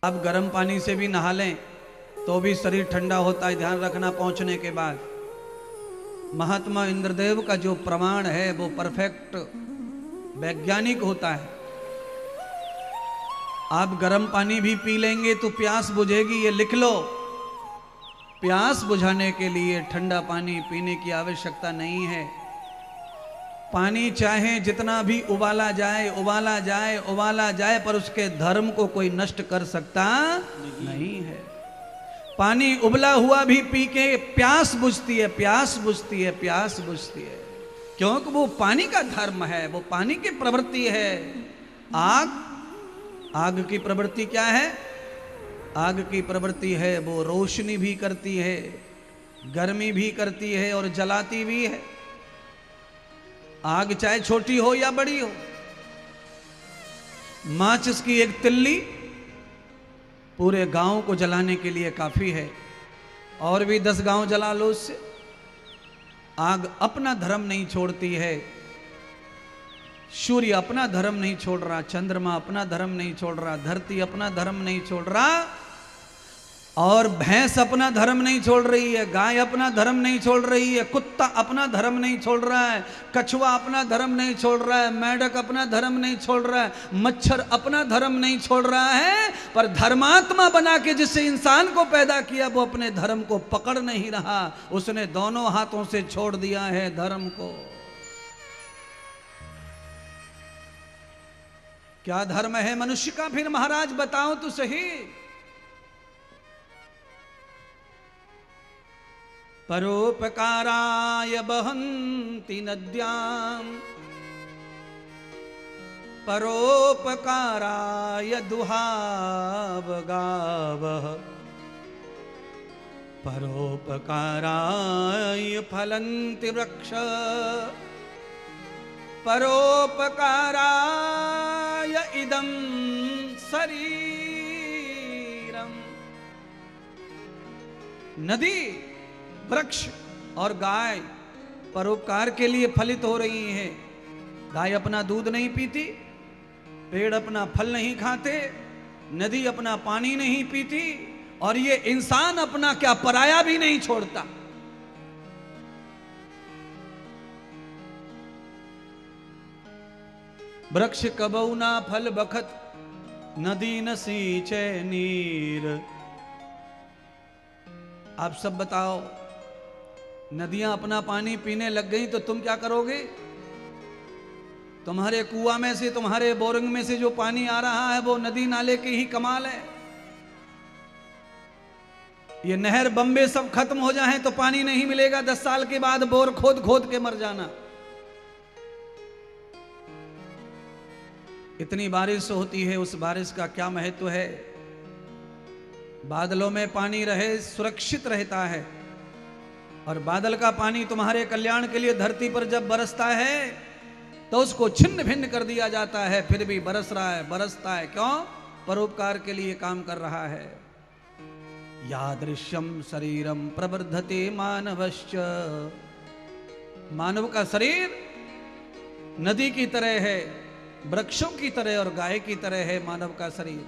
अब गर्म पानी से भी नहा लें तो भी शरीर ठंडा होता है, ध्यान रखना पहुंचने के बाद। महात्मा इंद्रदेव का जो प्रमाण है वो परफेक्ट वैज्ञानिक होता है। आप गर्म पानी भी पी लेंगे तो प्यास बुझेगी, ये लिख लो। प्यास बुझाने के लिए ठंडा पानी पीने की आवश्यकता नहीं है। पानी चाहे जितना भी उबाला जाए उबाला जाए उबाला जाए, पर उसके धर्म को कोई नष्ट कर सकता नहीं है। पानी उबला हुआ भी पी के प्यास बुझती है, प्यास बुझती है, प्यास बुझती है, क्योंकि वो पानी का धर्म है, वो पानी की प्रवृत्ति है। आग की प्रवृत्ति क्या है? आग की प्रवृत्ति है वो रोशनी भी करती है, गर्मी भी करती है और जलाती भी है। आग चाहे छोटी हो या बड़ी हो, माचिस की एक तिल्ली पूरे गांव को जलाने के लिए काफी है, और भी 10 गांव जला लो उससे। आग अपना धर्म नहीं छोड़ती है। सूर्य अपना धर्म नहीं छोड़ रहा, चंद्रमा अपना धर्म नहीं छोड़ रहा, धरती अपना धर्म नहीं छोड़ रहा, और भैंस अपना धर्म नहीं छोड़ रही है, गाय अपना धर्म नहीं छोड़ रही है, कुत्ता अपना धर्म नहीं छोड़ रहा है, कछुआ अपना धर्म नहीं छोड़ रहा है, मेंढक अपना धर्म नहीं छोड़ रहा है, मच्छर अपना धर्म नहीं छोड़ रहा है। पर धर्मात्मा बना के जिससे इंसान को पैदा किया वो अपने धर्म को पकड़ नहीं रहा, उसने दोनों हाथों से छोड़ दिया है धर्म को। क्या धर्म है मनुष्य का फिर महाराज, बताओ तो सही। परोपकाराय बहन्ति नद्याम्, परोपकाराय दुहाव गावः, परोपकाराय फलन्ति वृक्ष, परोपकाराय इदं शरीरम्। नदी, वृक्ष और गाय परोपकार के लिए फलित हो रही हैं। गाय अपना दूध नहीं पीती, पेड़ अपना फल नहीं खाते, नदी अपना पानी नहीं पीती, और ये इंसान अपना क्या पराया भी नहीं छोड़ता। वृक्ष कबहु ना फल बखत, नदी न सींचे नीर। आप सब बताओ, नदियां अपना पानी पीने लग गई तो तुम क्या करोगे? तुम्हारे कुआं में से, तुम्हारे बोरिंग में से जो पानी आ रहा है वो नदी नाले के ही कमाल है। ये नहर बम्बे सब खत्म हो जाए तो पानी नहीं मिलेगा, 10 साल के बाद बोर खोद खोद के मर जाना। इतनी बारिश होती है, उस बारिश का क्या महत्व है। बादलों में पानी रहे सुरक्षित रहता है, और बादल का पानी तुम्हारे कल्याण के लिए धरती पर जब बरसता है तो उसको छिन्न भिन्न कर दिया जाता है, फिर भी बरस रहा है, बरसता है। क्यों? परोपकार के लिए काम कर रहा है। यादृश्यम शरीरम प्रवर्धते मानवश्च। मानव का शरीर नदी की तरह है, वृक्षों की तरह और गाय की तरह है मानव का शरीर,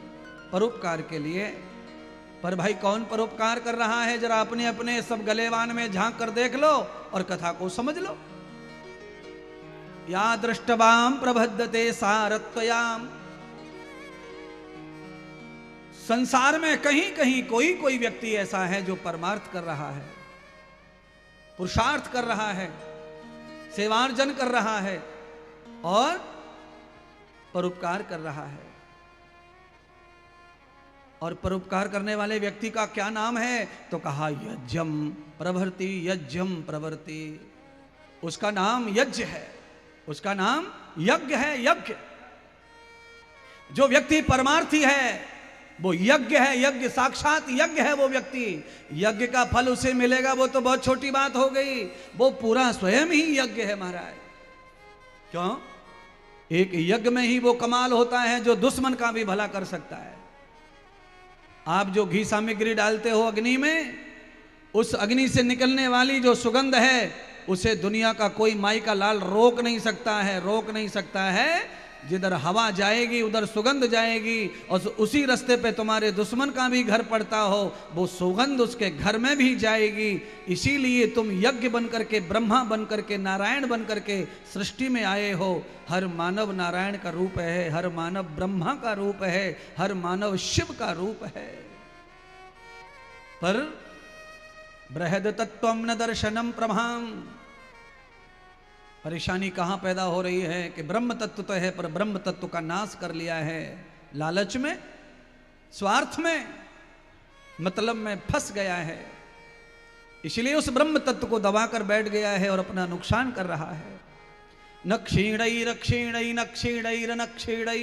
परोपकार के लिए। पर भाई कौन परोपकार कर रहा है? जरा अपने अपने सब गलेवान में झांक कर देख लो और कथा को समझ लो। या दृष्टवाम प्रबद्धते सारत्वयाम। संसार में कहीं कहीं कोई कोई व्यक्ति ऐसा है जो परमार्थ कर रहा है, पुरुषार्थ कर रहा है, सेवार्जन कर रहा है और परोपकार कर रहा है। और परोपकार करने वाले व्यक्ति का क्या नाम है? तो कहा यज्ञम प्रवर्ति, यज्ञम प्रवर्ति। उसका नाम यज्ञ है, उसका नाम यज्ञ है। यज्ञ, जो व्यक्ति परमार्थी है वो यज्ञ है, यज्ञ साक्षात यज्ञ है वो व्यक्ति। यज्ञ का फल उसे मिलेगा वो तो बहुत छोटी बात हो गई, वो पूरा स्वयं ही यज्ञ है महाराज। क्यों? एक यज्ञ में ही वो कमाल होता है जो दुश्मन का भी भला कर सकता है। आप जो घी सामग्री डालते हो अग्नि में, उस अग्नि से निकलने वाली जो सुगंध है उसे दुनिया का कोई माई का लाल रोक नहीं सकता है, रोक नहीं सकता है। जिधर हवा जाएगी उधर सुगंध जाएगी, और उसी रास्ते पे तुम्हारे दुश्मन का भी घर पड़ता हो, वो सुगंध उसके घर में भी जाएगी। इसीलिए तुम यज्ञ बन करके, ब्रह्मा बन करके, नारायण बन करके सृष्टि में आए हो। हर मानव नारायण का रूप है, हर मानव ब्रह्मा का रूप है, हर मानव शिव का रूप है। पर बृहद तत्वम न दर्शनम प्रभाम। परेशानी कहां पैदा हो रही है कि ब्रह्म तत्व तो है पर ब्रह्म तत्व का नाश कर लिया है। लालच में, स्वार्थ में, मतलब में फंस गया है, इसलिए उस ब्रह्म तत्व को दबाकर बैठ गया है और अपना नुकसान कर रहा है। न क्षीणैर क्षीणै न क्षीणैर न क्षीणै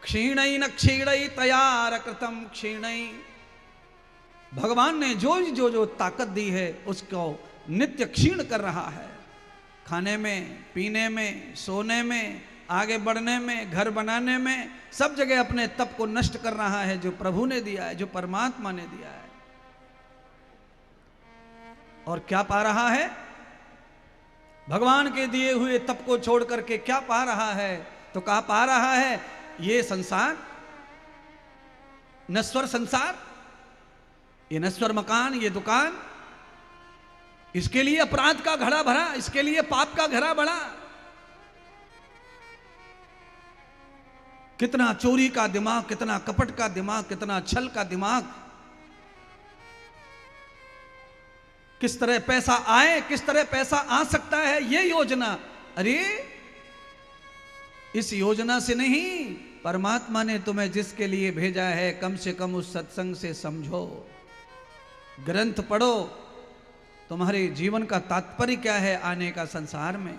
क्षीणै न क्षीणै तयार कृतम क्षीणै। भगवान ने जो जो ताकत दी है उसको नित्य क्षीण कर रहा है। खाने में, पीने में, सोने में, आगे बढ़ने में, घर बनाने में, सब जगह अपने तप को नष्ट कर रहा है जो प्रभु ने दिया है, जो परमात्मा ने दिया है। और क्या पा रहा है? भगवान के दिए हुए तप को छोड़ करके क्या पा रहा है? तो कहा पा रहा है ये संसार, नश्वर संसार, ये नश्वर मकान, ये दुकान, इसके लिए अपराध का घड़ा भरा, इसके लिए पाप का घड़ा बढ़ा। कितना चोरी का दिमाग, कितना कपट का दिमाग, कितना छल का दिमाग, किस तरह पैसा आए, किस तरह पैसा आ सकता है, ये योजना। अरे इस योजना से नहीं, परमात्मा ने तुम्हें जिसके लिए भेजा है कम से कम उस सत्संग से समझो, ग्रंथ पढ़ो। तुम्हारे जीवन का तात्पर्य क्या है आने का संसार में?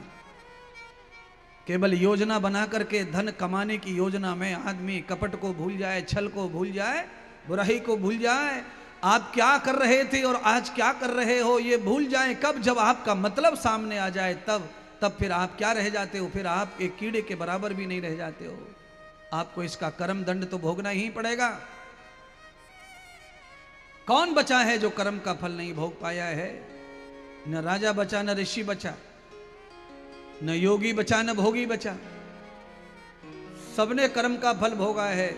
केवल योजना बना करके धन कमाने की योजना में आदमी कपट को भूल जाए, छल को भूल जाए, बुराई को भूल जाए। आप क्या कर रहे थे और आज क्या कर रहे हो ये भूल जाए। कब? जब आपका मतलब सामने आ जाए तब फिर आप क्या रह जाते हो? फिर आप एक कीड़े के बराबर भी नहीं रह जाते हो। आपको इसका कर्म दंड तो भोगना ही पड़ेगा। कौन बचा है जो कर्म का फल नहीं भोग पाया है? न राजा बचा, न ऋषि बचा, न योगी बचा, न भोगी बचा। सबने कर्म का फल भोगा है।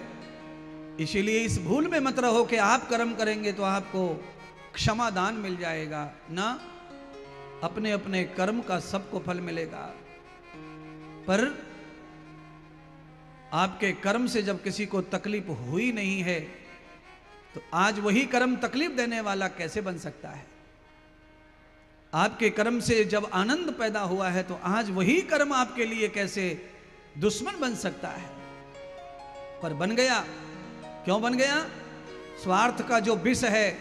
इसीलिए इस भूल में मत रहो कि आप कर्म करेंगे तो आपको क्षमा दान मिल जाएगा। ना, अपने अपने कर्म का सबको फल मिलेगा। पर आपके कर्म से जब किसी को तकलीफ हुई नहीं है तो आज वही कर्म तकलीफ देने वाला कैसे बन सकता है? आपके कर्म से जब आनंद पैदा हुआ है तो आज वही कर्म आपके लिए कैसे दुश्मन बन सकता है? पर बन गया। क्यों बन गया? स्वार्थ का जो विष है,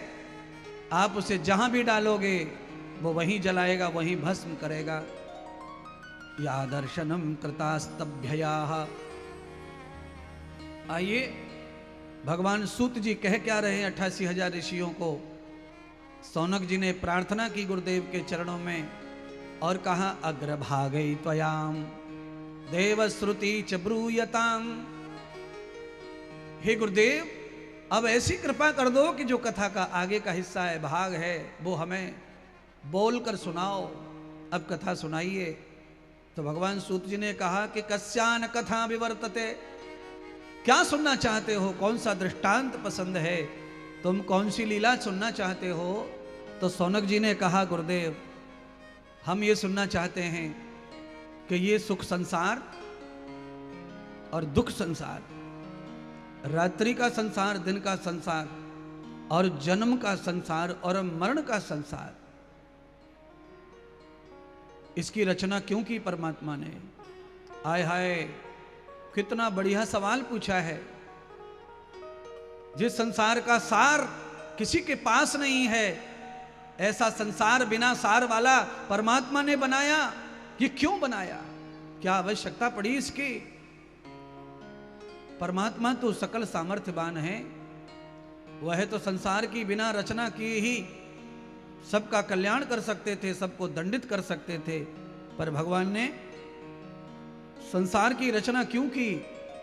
आप उसे जहां भी डालोगे वो वहीं जलाएगा, वहीं भस्म करेगा। या दर्शनम कृतास्तभ्ययाः। आइए, भगवान सूत जी कह क्या रहे हैं 88,000 ऋषियों को? सौनक जी ने प्रार्थना की गुरुदेव के चरणों में और कहा अग्रभागे त्वयाम देवश्रुति च ब्रूयताम। हे गुरुदेव, अब ऐसी कृपा कर दो कि जो कथा का आगे का हिस्सा है, भाग है, वो हमें बोलकर सुनाओ। अब कथा सुनाइए। तो भगवान सूत जी ने कहा कि कस्यान कथा विवर्तते। क्या सुनना चाहते हो? कौन सा दृष्टांत पसंद है? तुम कौन सी लीला सुनना चाहते हो? तो सौनक जी ने कहा गुरुदेव, हम ये सुनना चाहते हैं कि ये सुख संसार और दुख संसार, रात्रि का संसार, दिन का संसार, और जन्म का संसार और मरण का संसार, इसकी रचना क्यों की परमात्मा ने? आय हाय, कितना बढ़िया सवाल पूछा है। जिस संसार का सार किसी के पास नहीं है, ऐसा संसार बिना सार वाला परमात्मा ने बनाया। ये क्यों बनाया? क्या आवश्यकता पड़ी इसकी? परमात्मा तो सकल सामर्थ्यवान है। वह तो संसार की बिना रचना किए ही सबका कल्याण कर सकते थे, सबको दंडित कर सकते थे। पर भगवान ने संसार की रचना क्यों की,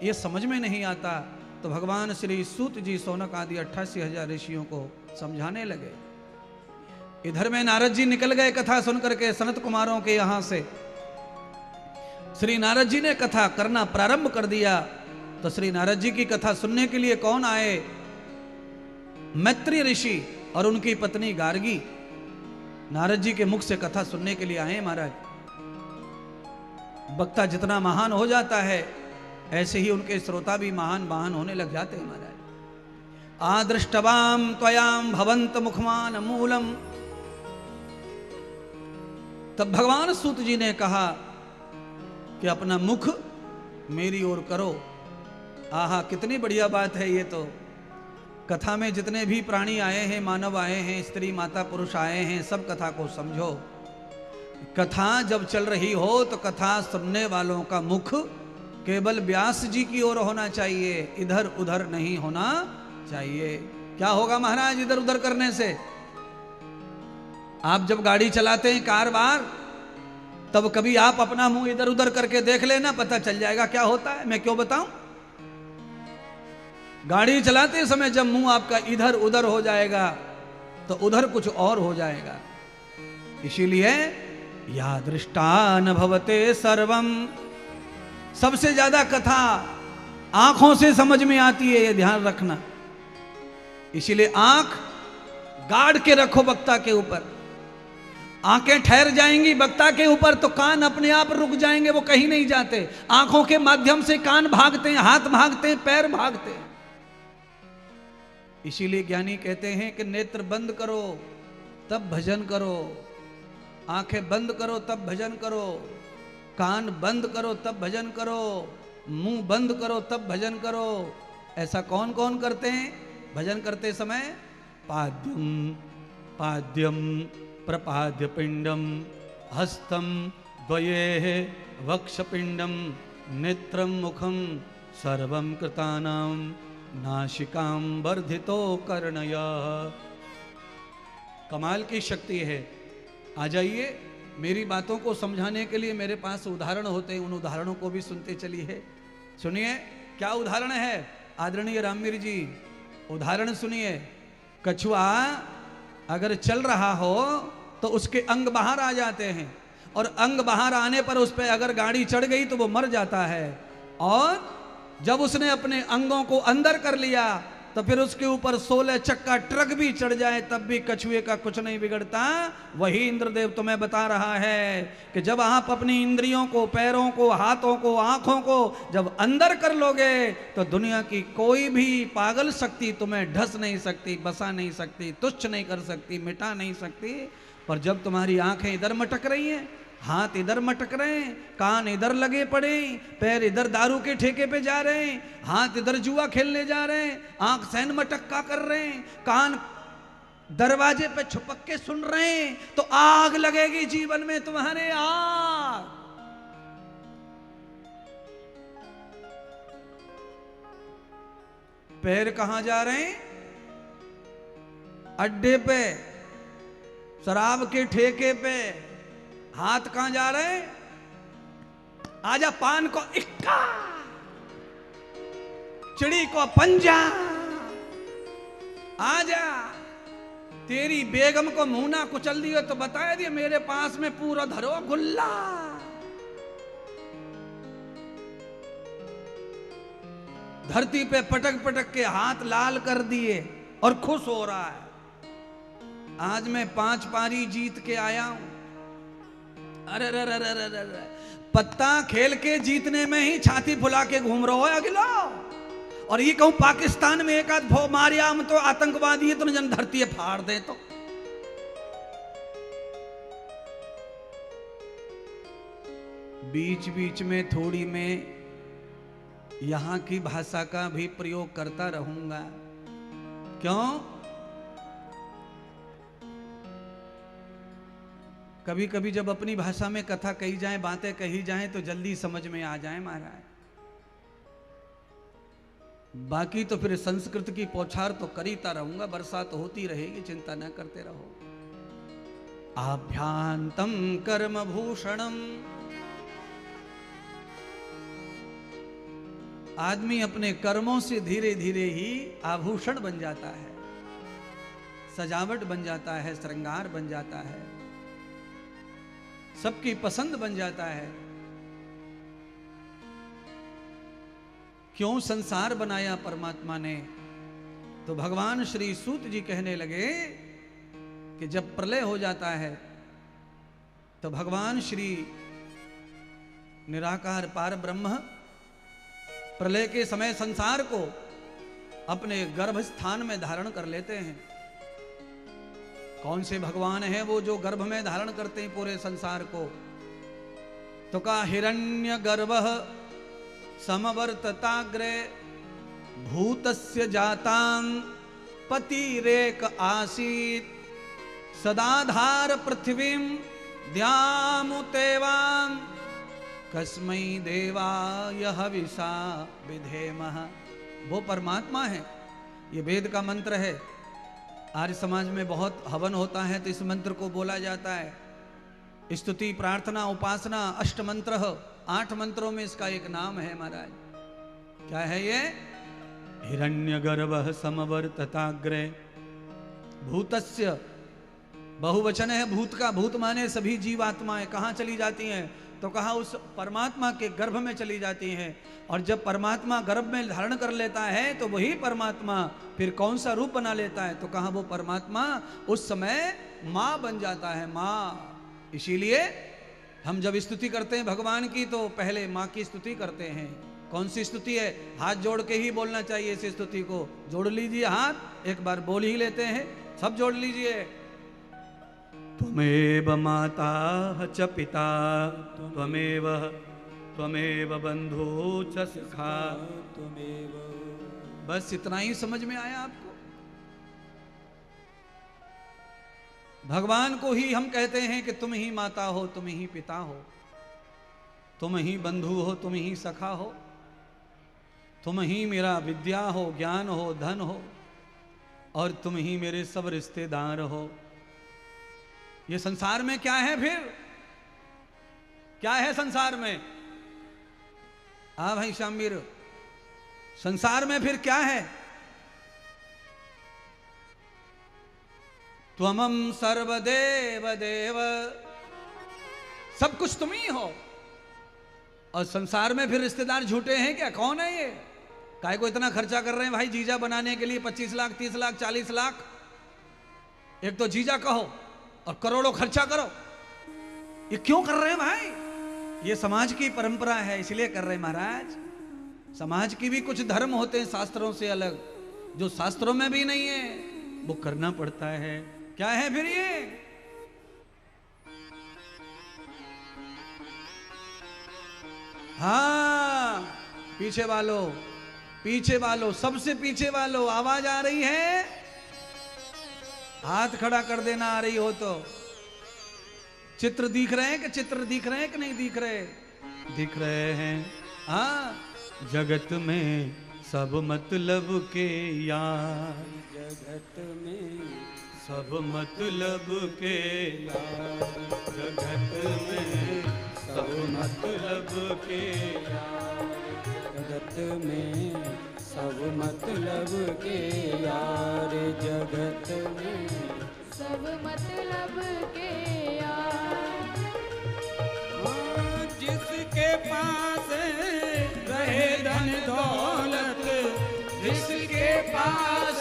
ये समझ में नहीं आता। तो भगवान श्री सूत जी सौनक आदि 88,000 ऋषियों को समझाने लगे। इधर में नारद जी निकल गए कथा सुन करके सनत कुमारों के यहां से। श्री नारद जी ने कथा करना प्रारंभ कर दिया। तो श्री नारद जी की कथा सुनने के लिए कौन आए? मैत्री ऋषि और उनकी पत्नी गार्गी नारद जी के मुख से कथा सुनने के लिए आए। महाराज, वक्ता जितना महान हो जाता है ऐसे ही उनके श्रोता भी महान महान होने लग जाते हैं। महाराज, आदृष्टवाम त्वयाम भवंत मुखमान मूलम। तब भगवान सूत जी ने कहा कि अपना मुख मेरी ओर करो। आहा, कितनी बढ़िया बात है ये तो। कथा में जितने भी प्राणी आए हैं, मानव आए हैं, स्त्री माता पुरुष आए हैं, सब कथा को समझो। कथा जब चल रही हो तो कथा सुनने वालों का मुख केवल व्यास जी की ओर होना चाहिए, इधर उधर नहीं होना चाहिए। क्या होगा महाराज इधर उधर करने से? आप जब गाड़ी चलाते हैं कार बार, तब कभी आप अपना मुंह इधर उधर करके देख लेना, पता चल जाएगा क्या होता है। मैं क्यों बताऊं? गाड़ी चलाते समय जब मुंह आपका इधर उधर हो जाएगा तो उधर कुछ और हो जाएगा। इसीलिए या दृष्टा न भवते सर्वम। सबसे ज्यादा कथा आंखों से समझ में आती है, ये ध्यान रखना। इसीलिए आंख गाड़ के रखो वक्ता के ऊपर। आंखें ठहर जाएंगी वक्ता के ऊपर तो कान अपने आप रुक जाएंगे, वो कहीं नहीं जाते। आंखों के माध्यम से कान भागते हैं, हाथ भागते हैं, पैर भागते हैं। इसीलिए ज्ञानी कहते हैं कि नेत्र बंद करो तब भजन करो, आंखें बंद करो तब भजन करो, कान बंद करो तब भजन करो, मुंह बंद करो तब भजन करो। ऐसा कौन कौन करते हैं भजन करते समय? पाद्यम पाद्यम प्रपाद्य पिंडम हस्तम द्वये वक्षपिंडम नेत्रम मुखम सर्वं कृतानां नासिकां वर्धितो कर्णया। कमाल की शक्ति है। आ जाइए, मेरी बातों को समझाने के लिए मेरे पास उदाहरण होते हैं, उन उदाहरणों को भी सुनते चलिए। सुनिए क्या उदाहरण है। आदरणीय रामवीर जी, उदाहरण सुनिए। कछुआ अगर चल रहा हो तो उसके अंग बाहर आ जाते हैं, और अंग बाहर आने पर उस पर अगर गाड़ी चढ़ गई तो वो मर जाता है। और जब उसने अपने अंगों को अंदर कर लिया तो फिर उसके ऊपर 16 चक्का ट्रक भी चढ़ जाए तब भी कछुए का कुछ नहीं बिगड़ता। वही इंद्रदेव तुम्हें बता रहा है कि जब आप अपनी इंद्रियों को, पैरों को, हाथों को, आंखों को जब अंदर कर लोगे तो दुनिया की कोई भी पागल शक्ति तुम्हें ढस नहीं सकती, बसा नहीं सकती, तुच्छ नहीं कर सकती, मिटा नहीं सकती। पर जब तुम्हारी आंखें इधर मटक रही हैं, हाथ इधर मटक रहे हैं, कान इधर लगे पड़े, पैर इधर दारू के ठेके पे जा रहे हैं, हाथ इधर जुआ खेलने जा रहे हैं, आंख सैन मटक्का कर रहे हैं, कान दरवाजे पे छुपक के सुन रहे हैं, तो आग लगेगी जीवन में तुम्हारे। आग पैर कहां जा रहे हैं? अड्डे पे, शराब के ठेके पे। हाथ कहां जा रहे हैं? आजा पान को इक्का, चिड़ी को पंजा, आजा। तेरी बेगम को मुंह कुचल दियो तो बता दिए मेरे पास में पूरा धरो गुल्ला। धरती पे पटक पटक के हाथ लाल कर दिए और खुश हो रहा है। आज मैं 5 पारी जीत के आया हूं। अरे अरे पत्ता खेल के जीतने में ही छाती फुला के घूम रहा हो अगला। और ये कहूं पाकिस्तान में एक आध भो मारिया हम तो आतंकवादी है तो जन धरती फाड़ दे। तो बीच बीच में थोड़ी में यहां की भाषा का भी प्रयोग करता रहूंगा। क्यों? कभी कभी जब अपनी भाषा में कथा कही जाए, बातें कही जाएं तो जल्दी समझ में आ जाए महाराज। बाकी तो फिर संस्कृत की पौछार तो करीता रहूंगा, बरसात होती रहेगी, चिंता न करते रहो। आभ्यांतम कर्म भूषणम। आदमी अपने कर्मों से धीरे धीरे ही आभूषण बन जाता है, सजावट बन जाता है, श्रृंगार बन जाता है, सबकी पसंद बन जाता है। क्यों संसार बनाया परमात्मा ने? तो भगवान श्री सूत जी कहने लगे कि जब प्रलय हो जाता है तो भगवान श्री निराकार पार ब्रह्म प्रलय के समय संसार को अपने गर्भ स्थान में धारण कर लेते हैं। कौन से भगवान हैं वो जो गर्भ में धारण करते हैं पूरे संसार को? तो का हिरण्य गर्भः समवर्तताग्रे भूतस्य जातां पतिरेक आसीत् सदाधार पृथ्वीं द्यामुतेवां कस्मै देवाय हविषा विधेमः। वो परमात्मा है। ये वेद का मंत्र है। आर्य समाज में बहुत हवन होता है तो इस मंत्र को बोला जाता है। स्तुति, प्रार्थना, उपासना, अष्ट मंत्र, 8 मंत्रों में इसका एक नाम है महाराज। क्या है ये? हिरण्यगर्भः समवर्तताग्रे भूतस्य, बहुवचन है भूत का। भूत माने सभी जीवात्माएं कहाँ चली जाती हैं? तो कहा उस परमात्मा के गर्भ में चली जाती हैं। और जब परमात्मा गर्भ में धारण कर लेता है तो वही परमात्मा फिर कौन सा रूप बना लेता है? तो कहा वो परमात्मा उस समय माँ बन जाता है, माँ। इसीलिए हम जब स्तुति करते हैं भगवान की तो पहले माँ की स्तुति करते हैं। कौन सी स्तुति है? हाथ जोड़ के ही बोलना चाहिए इस स्तुति को। जोड़ लीजिए हाथ, एक बार बोल ही लेते हैं, सब जोड़ लीजिए। त्वमेव माता च पिता त्वमेव बंधु च सखा त्वमेव। बस इतना ही समझ में आया आपको? भगवान को ही हम कहते हैं कि तुम ही माता हो, तुम ही पिता हो, तुम ही बंधु हो, तुम ही सखा हो, तुम ही मेरा विद्या हो, ज्ञान हो, धन हो, और तुम ही मेरे सब रिश्तेदार हो। ये संसार में क्या है फिर? क्या है संसार में? हाँ भाई शामवीर, संसार में फिर क्या है? त्वमं सर्वदेव देव, सब कुछ तुम ही हो। और संसार में फिर रिश्तेदार झूठे हैं क्या? कौन है ये? काय को इतना खर्चा कर रहे हैं भाई जीजा बनाने के लिए? 25 लाख, 30 लाख, 40 लाख। एक तो जीजा कहो और करोड़ों खर्चा करो। ये क्यों कर रहे हैं भाई? ये समाज की परंपरा है, इसलिए कर रहे हैं महाराज। समाज की भी कुछ धर्म होते हैं शास्त्रों से अलग, जो शास्त्रों में भी नहीं है, वो करना पड़ता है। क्या है फिर ये? हाँ, पीछे वालों, पीछे वालों, सबसे पीछे वालों, आवाज आ रही है? हाथ खड़ा कर देना आ रही हो तो। चित्र दिख रहे हैं कि चित्र दिख रहे हैं कि नहीं दिख रहे? दिख रहे हैं। हाँ, जगत में सब मतलब के यार, जगत में सब मतलब के यार, जगत में सब मतलब के यार, जगत में सब मतलब के यार, जगत में सब मतलब के यार। जिसके पास रहे धन दौलत, जिसके पास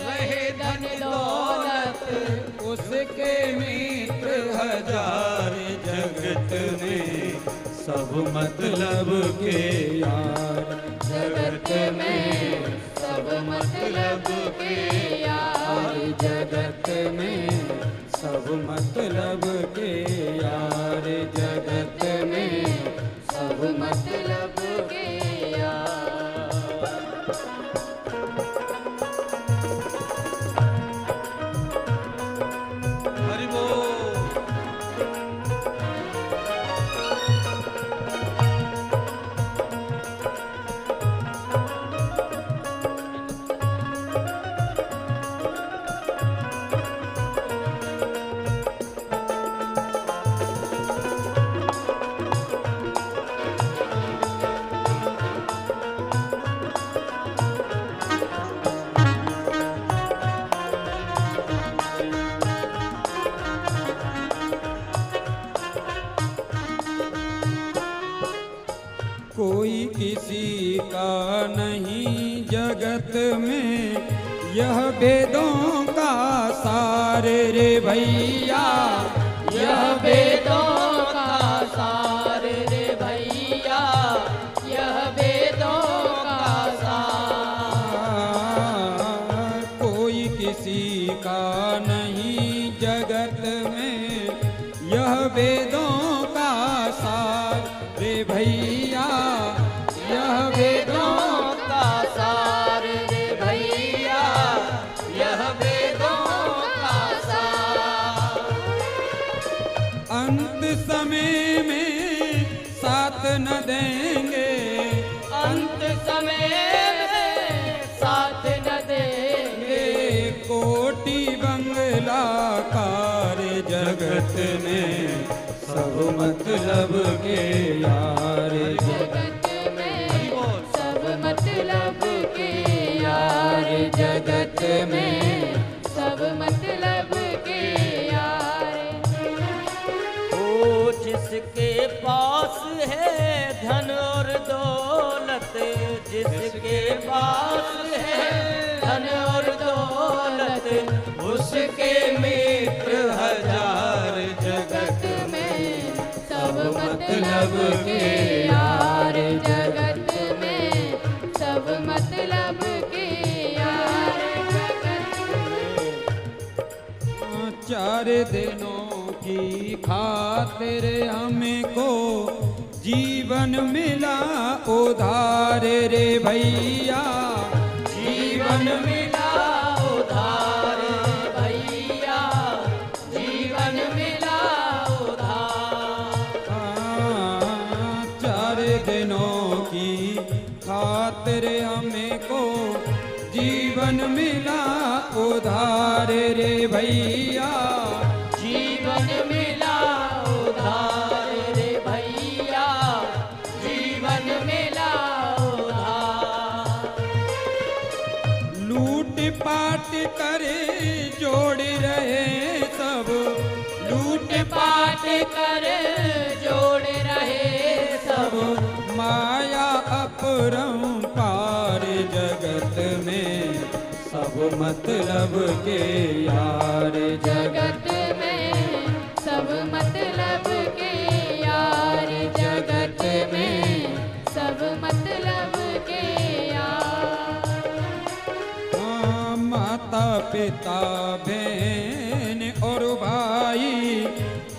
रहे धन दौलत, उसके मित्र हजार, जगत में सब मतलब के यार, जगत में सब मतलब के यार, जगत में सब मतलब के यार, जगत में सब मतलब के यार। हरि बोल। किसी का नहीं जगत में, यह वेदों का सार रे भैया, यह वेदों का सार रे भैया, यह वेदों का सार। कोई किसी का नहीं जगत में, यह वेदों का सार रे भैया, यह वेदों का सार रे भैया, यह वेदों का सार। अंत समय में साथ न देंगे, अंत समय में साथ न देंगे, कोटि बंगला कार जगत में, सब मतलब के यार जगत में सब मतलब के यार, जगत में सब मतलब के यार। ओ जिसके पास है धन और दौलत, जिसके पास है धन और दौलत, उसके मित्र हजार, जगत में सब मतलब के यार, जगत में सब मतलब के यार, जगत में। चार दिनों की खातिर हमको जीवन मिला उधार रे भैया, जीवन मिला उधार भैया, जीवन मिला उधार। 4 दिनों की खातिर हमको जीवन मिला उधार रे भैया, जीवन मिला उधार रे भैया, जीवन मिला उधार। लूट पाट करे जोड़ रहे सब, लूट पाट कर जोड़ रहे सब, माया अपरंपार जगत में, सब मतलब के यार जगत में सब मतलब के यार, जगत में सब मतलब के यार। माता पिता बहन और भाई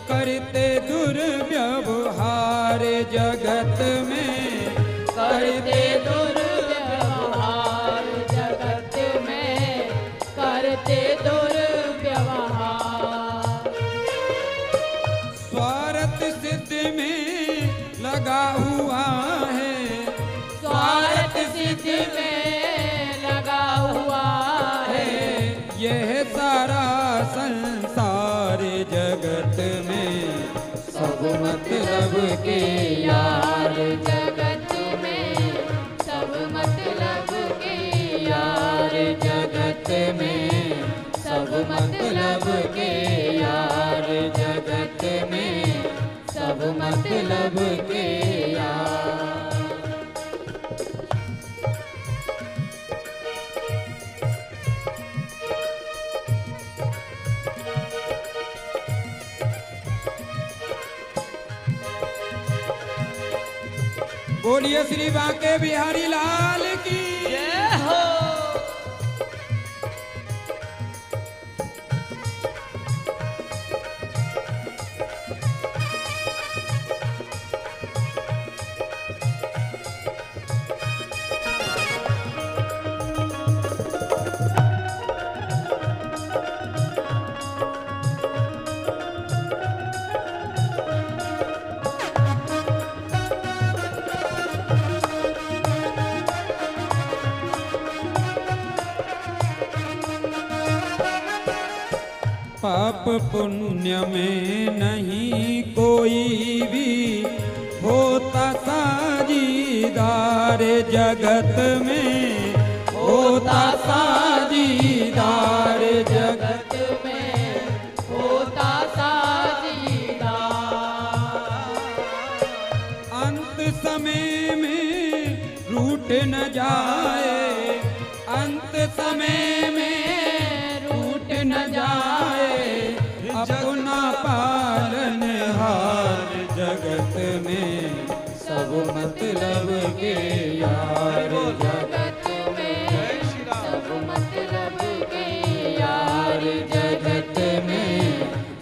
करते दुर्व्यवहार जगत में, करते दुर्व्यवहार जगत में, करते दुर्व्यवहार। स्वार्थ सिद्ध में लगा हुआ है, स्वार्थ सिद्ध में लगा हुआ है, यह सारा संसार जगत में, सब मतलब के यार, जगत में सब मतलब के यार, जगत में सब मतलब के यार, जगत में सब मतलब के यार। बोलिए श्री बांके बिहारी लाल की जय हो। पाप पुण्य में नहीं कोई भी होता साझीदार जगत में, होता साझीदार जगत में होता साझीदार। अंत समय में रूठ न जाए, अंत समय में रूठ न जाए, अपना पालन हार जगत में सब मतलब के यार, जगत में सब मतलब के यार, जगत में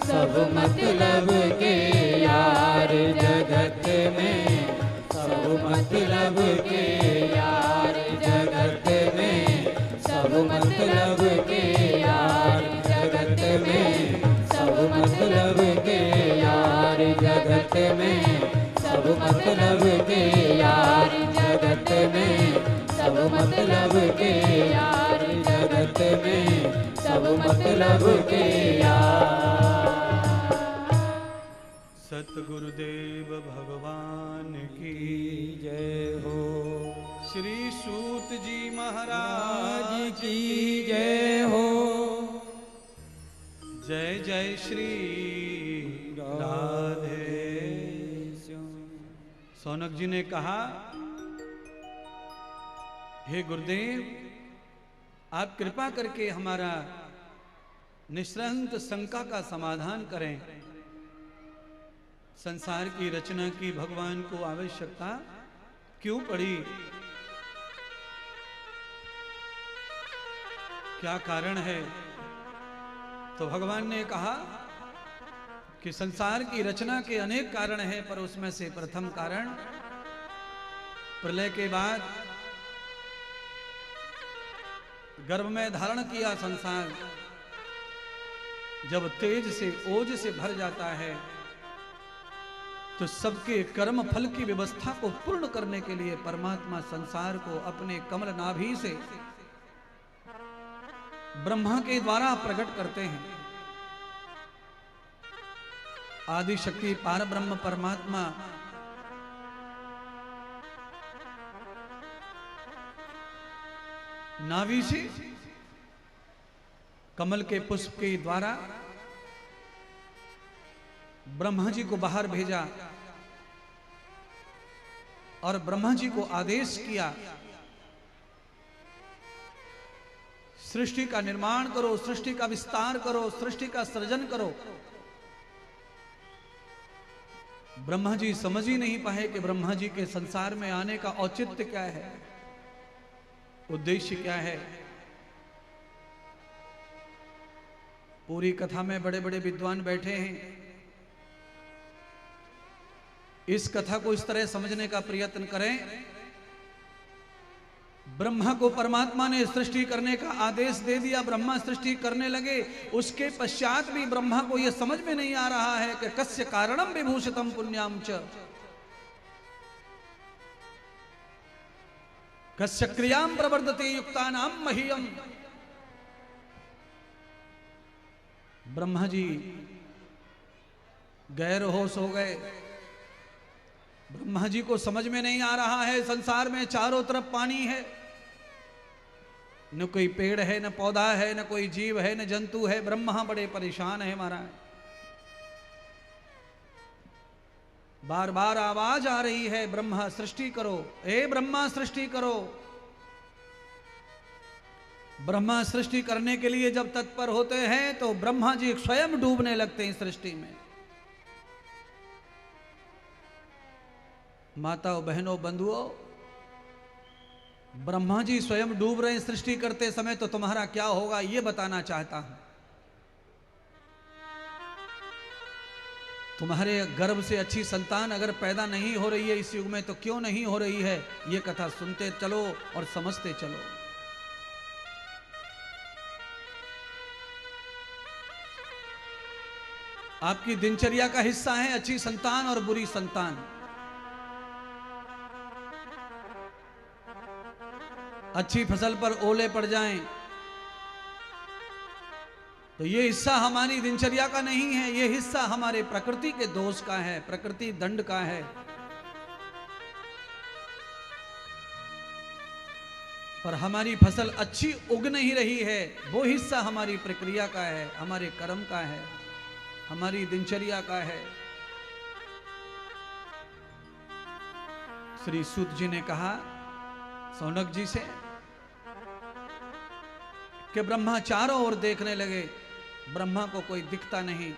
सब मतलब के यार, जगत में सब मतलब के यार, जगत में सब मतलब के यार, जगत में सब मतलब के यार, जगत में सब मतलब के यार, जगत में सब मतलब के यार, जगत में सब मतलब के यार। सतगुरुदेव भगवान की जय हो। श्री सूत जी महाराज आज की जय हो। जय जय श्री राधे। सौनक जी ने कहा, हे गुरुदेव, आप कृपा करके हमारा निःसंत शंका का समाधान करें। संसार की रचना की भगवान को आवश्यकता क्यों पड़ी? क्या कारण है? तो भगवान ने कहा कि संसार की रचना के अनेक कारण हैं, पर उसमें से प्रथम कारण, प्रलय के बाद गर्भ में धारण किया संसार जब तेज से ओज से भर जाता है, तो सबके कर्म फल की व्यवस्था को पूर्ण करने के लिए परमात्मा संसार को अपने कमल नाभि से ब्रह्मा के द्वारा प्रकट करते हैं। आदि शक्ति पार ब्रह्म परमात्मा नाभि से कमल के पुष्प के द्वारा ब्रह्मा जी को बाहर भेजा और ब्रह्मा जी को आदेश किया, सृष्टि का निर्माण करो, सृष्टि का विस्तार करो, सृष्टि का सृजन करो। ब्रह्मा जी समझ ही नहीं पाए कि ब्रह्मा जी के संसार में आने का औचित्य क्या है, उद्देश्य क्या है। पूरी कथा में बड़े बड़े विद्वान बैठे हैं। इस कथा को इस तरह समझने का प्रयत्न करें, ब्रह्मा को परमात्मा ने सृष्टि करने का आदेश दे दिया, ब्रह्मा सृष्टि करने लगे। उसके पश्चात भी ब्रह्मा को यह समझ में नहीं आ रहा है कि कस्य कारणम विभूषितम पुण्याम च, कस्य क्रियाम प्रवर्तते युक्तानाम मह्यम। ब्रह्मा जी गैर होश हो गए। ब्रह्मा जी को समझ में नहीं आ रहा है, संसार में चारों तरफ पानी है, न कोई पेड़ है, न पौधा है, न कोई जीव है, न जंतु है। ब्रह्मा बड़े परेशान है महाराज। बार बार आवाज आ रही है, ब्रह्मा सृष्टि करो, हे ब्रह्मा सृष्टि करो। ब्रह्मा सृष्टि करने के लिए जब तत्पर होते हैं तो ब्रह्मा जी स्वयं डूबने लगते हैं सृष्टि में। माताओं, बहनों, बंधुओं, ब्रह्मा जी स्वयं डूब रहे हैं सृष्टि करते समय, तो तुम्हारा क्या होगा यह बताना चाहता हूं। तुम्हारे गर्भ से अच्छी संतान अगर पैदा नहीं हो रही है इस युग में, तो क्यों नहीं हो रही है, यह कथा सुनते चलो और समझते चलो। आपकी दिनचर्या का हिस्सा है अच्छी संतान और बुरी संतान। अच्छी फसल पर ओले पड़ जाएं तो ये हिस्सा हमारी दिनचर्या का नहीं है, ये हिस्सा हमारे प्रकृति के दोष का है, प्रकृति दंड का है। पर हमारी फसल अच्छी उग नहीं रही है, वो हिस्सा हमारी प्रक्रिया का है, हमारे कर्म का है, हमारी दिनचर्या का है। श्री सूत जी ने कहा, शौनक जी से कि ब्रह्मा चारों ओर देखने लगे, ब्रह्मा को कोई दिखता नहीं,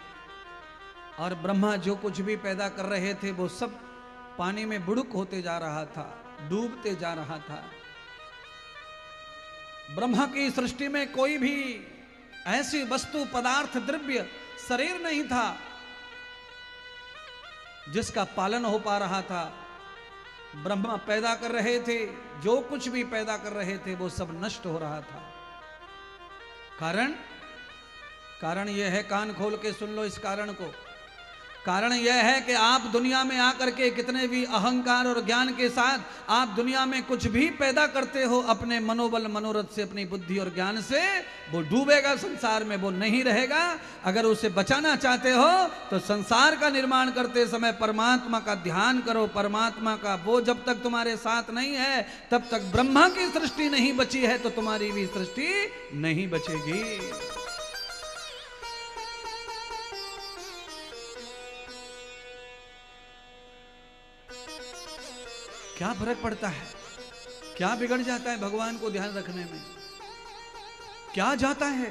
और ब्रह्मा जो कुछ भी पैदा कर रहे थे वो सब पानी में बुड़ुक होते जा रहा था, डूबते जा रहा था। ब्रह्मा की सृष्टि में कोई भी ऐसी वस्तु, पदार्थ, द्रव्य, शरीर नहीं था जिसका पालन हो पा रहा था। ब्रह्मा पैदा कर रहे थे, जो कुछ भी पैदा कर रहे थे वो सब नष्ट हो रहा था। कारण यह है, कान खोल के सुन लो इस कारण को। कारण यह है कि आप दुनिया में आकर के कितने भी अहंकार और ज्ञान के साथ आप दुनिया में कुछ भी पैदा करते हो अपने मनोबल, मनोरथ से, अपनी बुद्धि और ज्ञान से, वो डूबेगा संसार में, वो नहीं रहेगा। अगर उसे बचाना चाहते हो तो संसार का निर्माण करते समय परमात्मा का ध्यान करो। परमात्मा का वो जब तक तुम्हारे साथ नहीं है तब तक ब्रह्मा की सृष्टि नहीं बची है तो तुम्हारी भी सृष्टि नहीं बचेगी। क्या फर्क पड़ता है, क्या बिगड़ जाता है भगवान को ध्यान रखने में, क्या जाता है।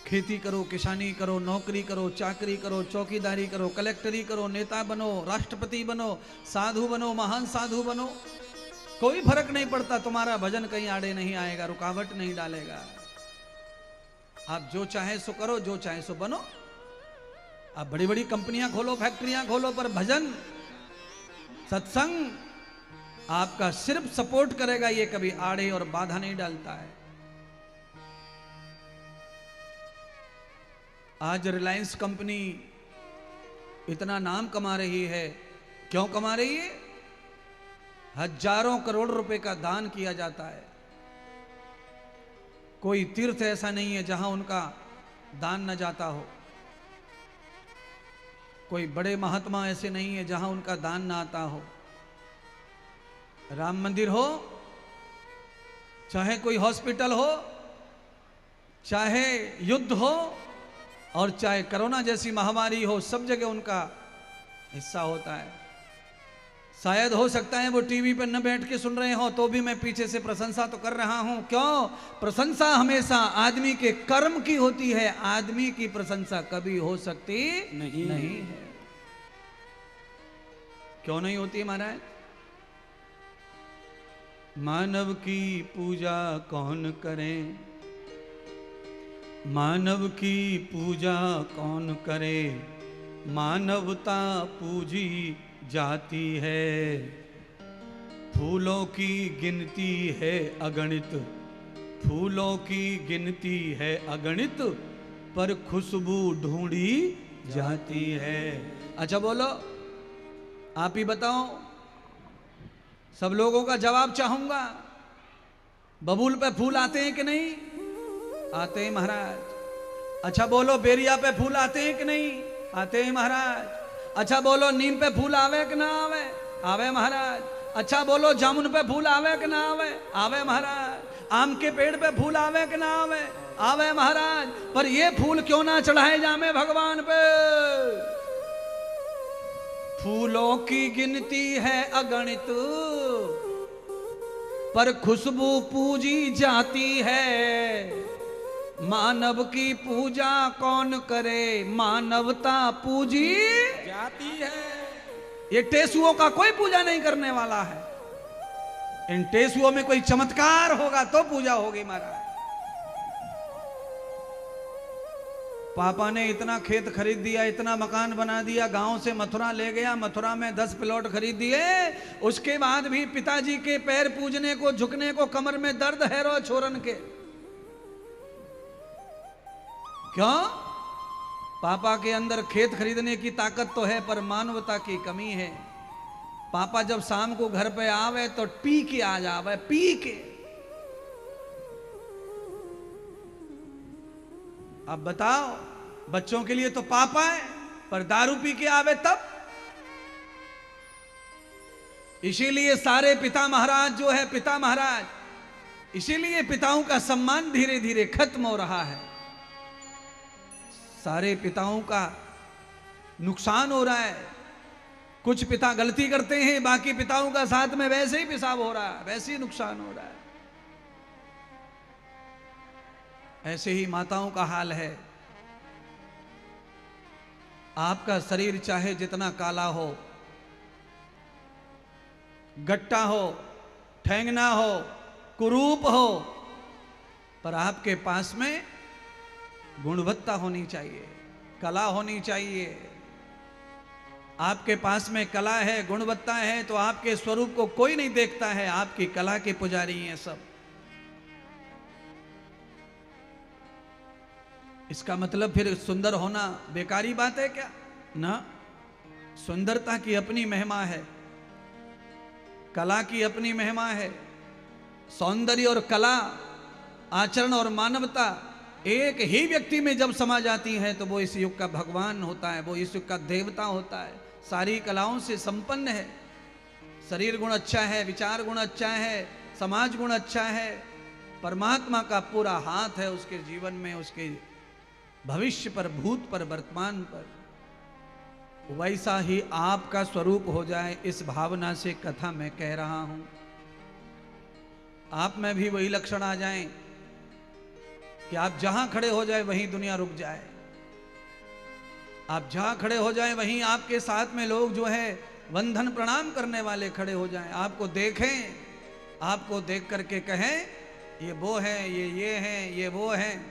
खेती करो, किसानी करो, नौकरी करो, चाकरी करो, चौकीदारी करो, कलेक्टरी करो, नेता बनो, राष्ट्रपति बनो, साधु बनो, महान साधु बनो, कोई फर्क नहीं पड़ता। तुम्हारा भजन कहीं आड़े नहीं आएगा, रुकावट नहीं डालेगा। आप जो चाहे सो करो, जो चाहे सो बनो। आप बड़ी बड़ी कंपनियां खोलो, फैक्ट्रियां खोलो, पर भजन, सत्संग आपका सिर्फ सपोर्ट करेगा, ये कभी आड़े और बाधा नहीं डालता है। आज रिलायंस कंपनी इतना नाम कमा रही है, क्यों कमा रही है? हजारों करोड़ रुपए का दान किया जाता है। कोई तीर्थ ऐसा नहीं है जहां उनका दान न जाता हो, कोई बड़े महात्मा ऐसे नहीं है जहां उनका दान ना आता हो। राम मंदिर हो, चाहे कोई हॉस्पिटल हो, चाहे युद्ध हो, और चाहे कोरोना जैसी महामारी हो, सब जगह उनका हिस्सा होता है। शायद हो सकता है वो टीवी पर न बैठ के सुन रहे हो तो भी मैं पीछे से प्रशंसा तो कर रहा हूं। क्यों? प्रशंसा हमेशा आदमी के कर्म की होती है, आदमी की प्रशंसा कभी हो सकती नहीं है। क्यों नहीं होती महाराज? मानव की पूजा कौन करे, मानव की पूजा कौन करे, मानवता पूजी जाती है। फूलों की गिनती है अगणित, फूलों की गिनती है अगणित, पर खुशबू ढूंढी जाती है। अच्छा बोलो, आप ही बताओ, सब लोगों का जवाब चाहूंगा। बबूल पे फूल आते हैं कि नहीं? आते हैं महाराज। अच्छा बोलो, बेरिया पे फूल आते हैं कि नहीं? आते हैं महाराज। अच्छा बोलो, नीम पे फूल आवे कि ना आवे? आवे महाराज। अच्छा बोलो, जामुन पे फूल आवे कि ना आवे? आवे महाराज। आम के पेड़ पे फूल आवे कि ना आवे? आवे महाराज। पर ये फूल क्यों ना चढ़ाए जामे भगवान पे? फूलों की गिनती है अगणित, पर खुशबू पूजी जाती है। मानव की पूजा कौन करे, मानवता पूजी जाती है। ये टेसुओं का कोई पूजा नहीं करने वाला है। इन टेसुओं में कोई चमत्कार होगा तो पूजा होगी महाराज। पापा ने इतना खेत खरीद दिया, इतना मकान बना दिया, गांव से मथुरा ले गया, मथुरा में 10 प्लॉट खरीद दिए। उसके बाद भी पिताजी के पैर पूजने को, झुकने को कमर में दर्द है रो छोरन के। क्यों? पापा के अंदर खेत खरीदने की ताकत तो है, पर मानवता की कमी है। पापा जब शाम को घर पे आवे तो पी के आ जावे, पी के। अब बताओ, बच्चों के लिए तो पापा है, पर दारू पी के आवे तब। इसीलिए सारे पिता महाराज जो है, पिता महाराज, इसीलिए पिताओं का सम्मान धीरे धीरे खत्म हो रहा है। सारे पिताओं का नुकसान हो रहा है। कुछ पिता गलती करते हैं, बाकी पिताओं का साथ में वैसे ही पेशाब हो रहा है, वैसे ही नुकसान हो रहा है। ऐसे ही माताओं का हाल है। आपका शरीर चाहे जितना काला हो, गट्टा हो, ठेंगना हो, कुरूप हो, पर आपके पास में गुणवत्ता होनी चाहिए, कला होनी चाहिए। आपके पास में कला है, गुणवत्ता है, तो आपके स्वरूप को कोई नहीं देखता है, आपकी कला के पुजारी हैं सब। इसका मतलब फिर सुंदर होना बेकारी बात है क्या? ना, सुंदरता की अपनी महिमा है, कला की अपनी महिमा है। सौंदर्य और कला, आचरण और मानवता एक ही व्यक्ति में जब समा जाती है तो वो इस युग का भगवान होता है, वो इस युग का देवता होता है, सारी कलाओं से संपन्न है। शरीर गुण अच्छा है, विचार गुण अच्छा है, समाज गुण अच्छा है, परमात्मा का पूरा हाथ है उसके जीवन में, उसके भविष्य पर, भूत पर, वर्तमान पर। वैसा ही आपका स्वरूप हो जाए, इस भावना से कथा मैं कह रहा हूं। आप में भी वही लक्षण आ जाएं कि आप जहां खड़े हो जाए वहीं दुनिया रुक जाए। आप जहां खड़े हो जाए वहीं आपके साथ में लोग जो है वंदन प्रणाम करने वाले खड़े हो जाएं, आपको देखें, आपको देख करके कहें ये वो है, ये हैं, ये वो हैं।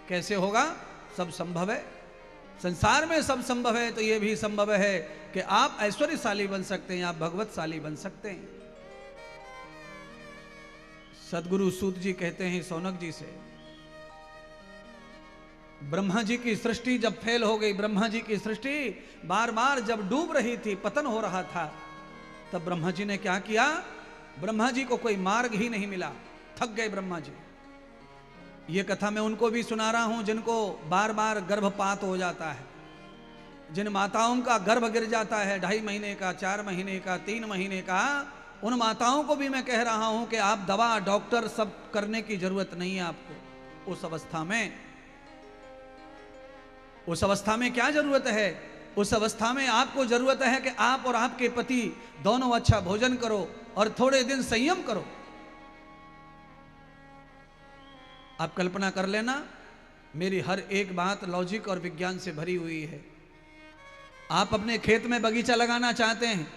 कैसे होगा? सब संभव है, संसार में सब संभव है, तो ये भी संभव है कि आप ऐश्वर्यशाली बन सकते हैं, आप भगवतशाली बन सकते हैं। सदगुरु सूत जी कहते हैं सौनक जी से, ब्रह्मा जी की सृष्टि जब फेल हो गई, ब्रह्मा जी की सृष्टि बार बार जब डूब रही थी, पतन हो रहा था, तब ब्रह्मा जी ने क्या किया? ब्रह्मा जी को कोई मार्ग ही नहीं मिला, थक गए ब्रह्मा जी। ये कथा मैं उनको भी सुना रहा हूं जिनको बार बार गर्भपात हो जाता है, जिन माताओं का गर्भ गिर जाता है 2.5 महीने का, 4 महीने का, 3 महीने का, उन माताओं को भी मैं कह रहा हूं कि आप दवा, डॉक्टर सब करने की जरूरत नहीं है आपको। उस अवस्था में क्या जरूरत है? उस अवस्था में आपको जरूरत है कि आप और आपके पति दोनों अच्छा भोजन करो और थोड़े दिन संयम करो। आप कल्पना कर लेना, मेरी हर एक बात लॉजिक और विज्ञान से भरी हुई है। आप अपने खेत में बगीचा लगाना चाहते हैं,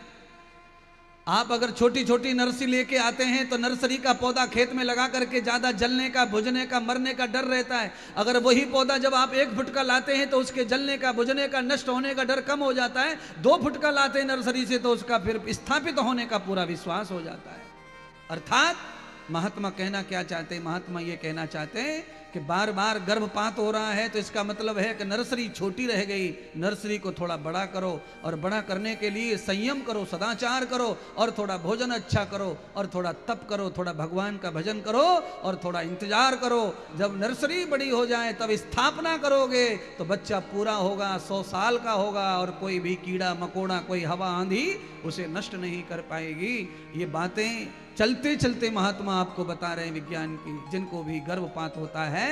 आप अगर छोटी छोटी नर्सरी लेके आते हैं तो नर्सरी का पौधा खेत में लगा करके ज्यादा जलने का, बुझने का, मरने का डर रहता है। अगर वही पौधा जब आप 1 फुट का लाते हैं तो उसके जलने का, बुझने का, नष्ट होने का डर कम हो जाता है। 2 फुट का लाते हैं नर्सरी से तो उसका फिर स्थापित होने का पूरा विश्वास हो जाता है। अर्थात महात्मा कहना क्या चाहते हैं? महात्मा ये कहना चाहते हैं कि बार बार गर्भपात हो रहा है तो इसका मतलब है कि नर्सरी छोटी रह गई, नर्सरी को थोड़ा बड़ा करो, और बड़ा करने के लिए संयम करो, सदाचार करो, और थोड़ा भोजन अच्छा करो, और थोड़ा तप करो, थोड़ा भगवान का भजन करो, और थोड़ा इंतजार करो। जब नर्सरी बड़ी हो जाए तब स्थापना करोगे तो बच्चा पूरा होगा, 100 साल का होगा, और कोई भी कीड़ा मकोड़ा, कोई हवा आंधी उसे नष्ट नहीं कर पाएगी। ये बातें चलते चलते महात्मा आपको बता रहे हैं विज्ञान की। जिनको भी गर्भपात होता है